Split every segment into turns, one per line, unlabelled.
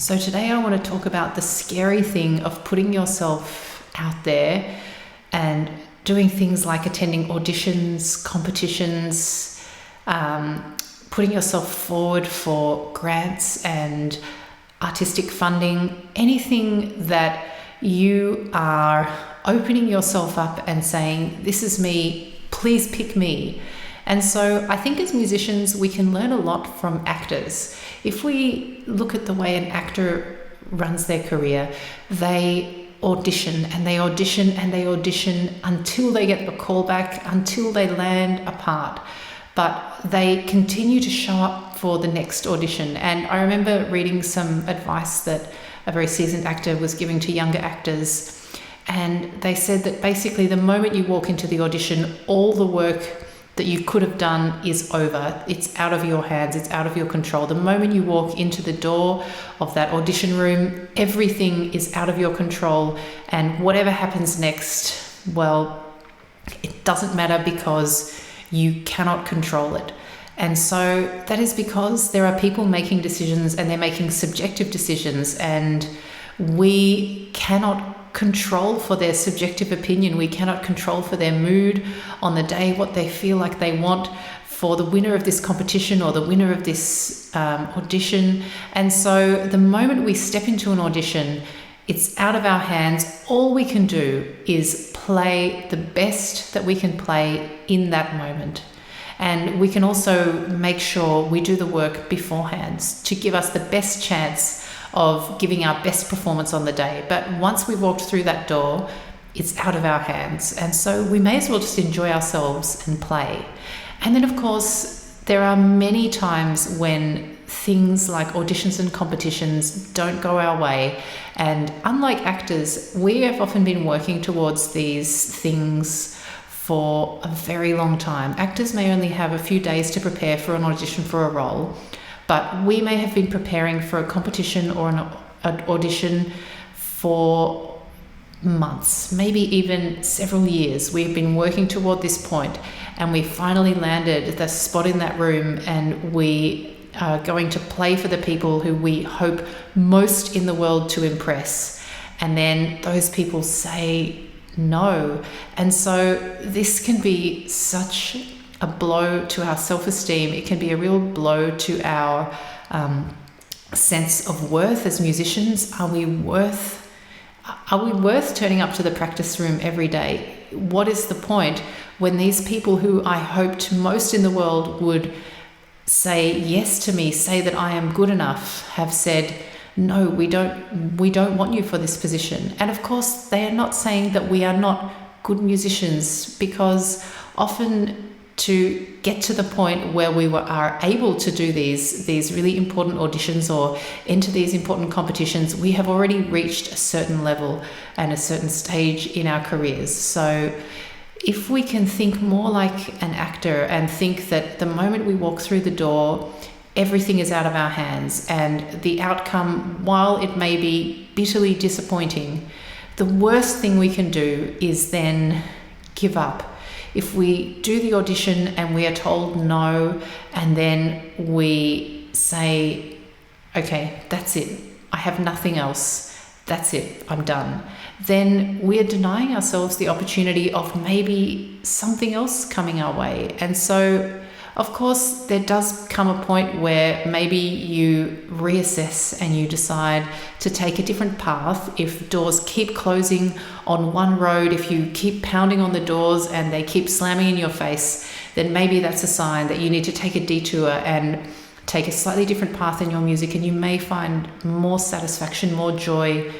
So today I want to talk about the scary thing of putting yourself out there and doing things like attending auditions, competitions, putting yourself forward for grants and artistic funding, anything that you are opening yourself up and saying, this is me, please pick me. And so I think as musicians, we can learn a lot from actors. If we look at the way an actor runs their career, they audition and they audition and they audition until they get the call back, until they land a part. But they continue to show up for the next audition. And I remember reading some advice that a very seasoned actor was giving to younger actors. And they said that basically the moment you walk into the audition, all the work that you could have done is over. It's out of your hands, it's out of your control. The moment you walk into the door of that audition room, everything is out of your control, and whatever happens next, well, it doesn't matter because you cannot control it. And so that is because there are people making decisions, and they're making subjective decisions, and we cannot control for their subjective opinion. We cannot control for their mood on the day, what they feel like they want for the winner of this competition or the winner of this audition. And so the moment we step into an audition, it's out of our hands. All we can do is play the best that we can play in that moment. And we can also make sure we do the work beforehand to give us the best chance of giving our best performance on the day. But once we've walked through that door, it's out of our hands. And so we may as well just enjoy ourselves and play. And then, of course, there are many times when things like auditions and competitions don't go our way. And unlike actors, we have often been working towards these things for a very long time. Actors may only have a few days to prepare for an audition for a role, but we may have been preparing for a competition or an audition for months, maybe even several years. We've been working toward this point, and we finally landed the spot in that room, and we are going to play for the people who we hope most in the world to impress. And then those people say no. And so this can be such a blow to our self-esteem. It can be a real blow to our sense of worth as musicians. Are we worth turning up to the practice room every day? What is the point when these people who I hoped most in the world would say yes to me, say that I am good enough, have said, no, we don't want you for this position? And of course, they are not saying that we are not good musicians, because often to get to the point where we are able to do these really important auditions or enter these important competitions, we have already reached a certain level and a certain stage in our careers. So if we can think more like an actor and think that the moment we walk through the door, everything is out of our hands, and the outcome, while it may be bitterly disappointing, the worst thing we can do is then give up. If we do the audition and we are told no, and then we say, okay, that's it, I have nothing else, that's it, I'm done, then we are denying ourselves the opportunity of maybe something else coming our way. And so, of course, there does come a point where maybe you reassess and you decide to take a different path. If doors keep closing on one road, if you keep pounding on the doors and they keep slamming in your face, then maybe that's a sign that you need to take a detour and take a slightly different path in your music, and you may find more satisfaction, more joy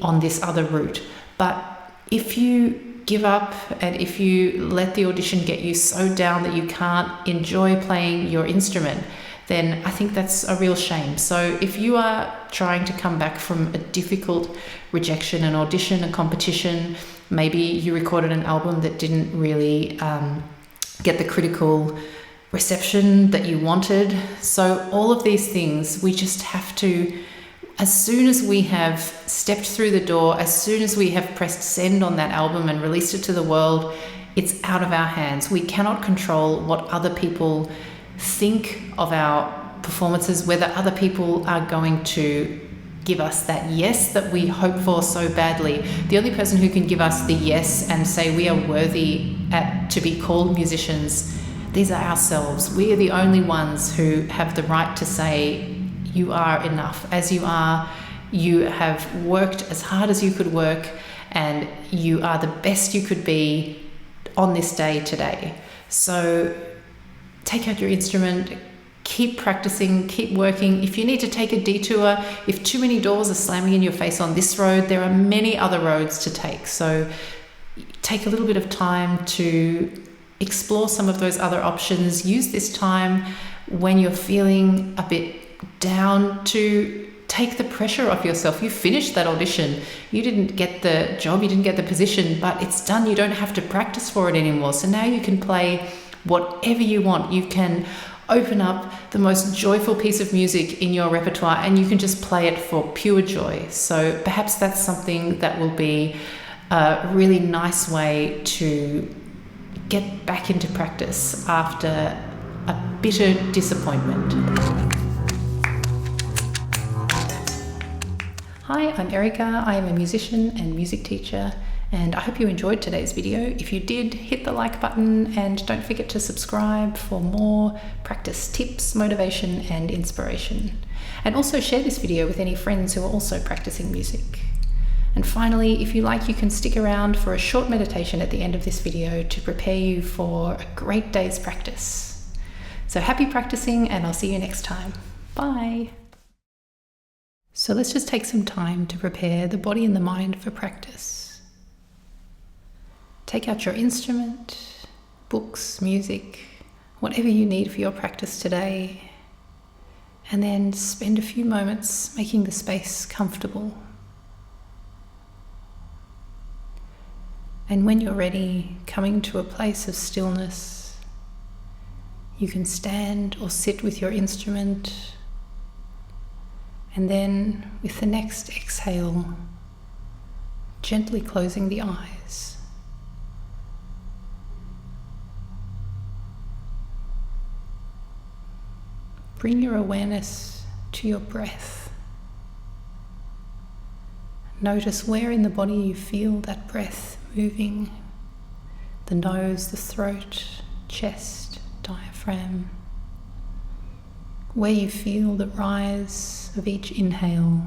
on this other route. But if you give up and if you let the audition get you so down that you can't enjoy playing your instrument, then I think that's a real shame. So if you are trying to come back from a difficult rejection, an audition, a competition, maybe you recorded an album that didn't really get the critical reception that you wanted. So all of these things, we just have to, as soon as we have stepped through the door, as soon as we have pressed send on that album and released it to the world, it's out of our hands. We cannot control what other people think of our performances, whether other people are going to give us that yes that we hope for so badly. The only person who can give us the yes and say we are worthy to be called musicians, these are ourselves. We are the only ones who have the right to say, you are enough as you are. You have worked as hard as you could work, and you are the best you could be on this day today. So take out your instrument, keep practicing, keep working. If you need to take a detour, if too many doors are slamming in your face on this road, there are many other roads to take. So take a little bit of time to explore some of those other options. Use this time when you're feeling a bit down to take the pressure off yourself. You finished that audition. You didn't get the job, you didn't get the position, but it's done. You don't have to practice for it anymore. So now you can play whatever you want. You can open up the most joyful piece of music in your repertoire and you can just play it for pure joy. So perhaps that's something that will be a really nice way to get back into practice after a bitter disappointment. Hi, I'm Erica. I am a musician and music teacher, and I hope you enjoyed today's video. If you did, hit the like button and don't forget to subscribe for more practice tips, motivation and inspiration. And also share this video with any friends who are also practicing music. And finally, if you like, you can stick around for a short meditation at the end of this video to prepare you for a great day's practice. So happy practicing, and I'll see you next time. Bye. So let's just take some time to prepare the body and the mind for practice. Take out your instrument, books, music, whatever you need for your practice today, and then spend a few moments making the space comfortable. And when you're ready, coming to a place of stillness, you can stand or sit with your instrument, and then with the next exhale, gently closing the eyes. Bring your awareness to your breath. Notice where in the body you feel that breath moving, the nose, the throat, chest, diaphragm, where you feel the rise of each inhale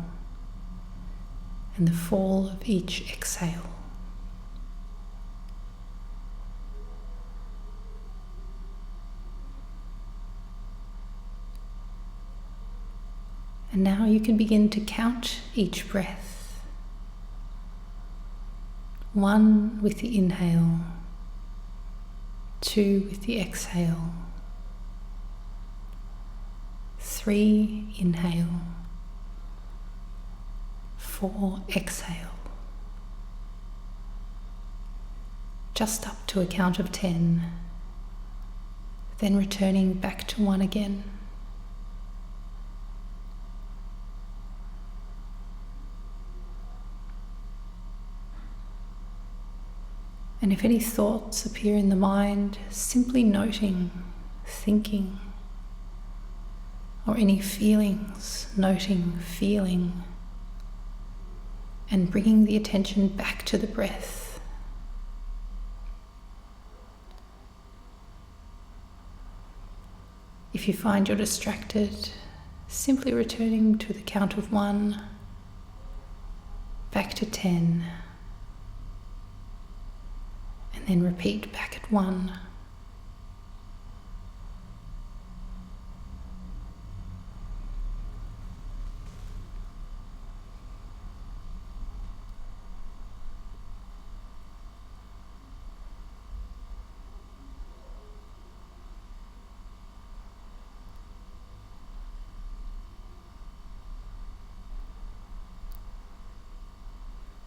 and the fall of each exhale. And now you can begin to count each breath. 1 with the inhale, 2 with the exhale, 3 inhale, 4 exhale. Just up to a count of 10, then returning back to 1 again. And if any thoughts appear in the mind, simply noting, thinking, or any feelings, noting, feeling, and bringing the attention back to the breath. If you find you're distracted, simply returning to the count of 1, back to 10, and then repeat back at 1.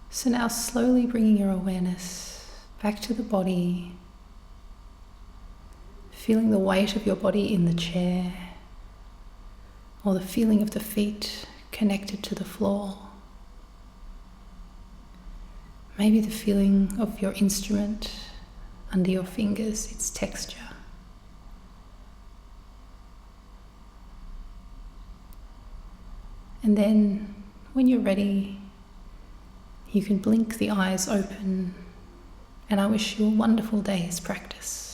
So now slowly bringing your awareness back to the body, feeling the weight of your body in the chair, or the feeling of the feet connected to the floor. Maybe the feeling of your instrument under your fingers, its texture. And then when you're ready, you can blink the eyes open, and I wish you a wonderful day's practice.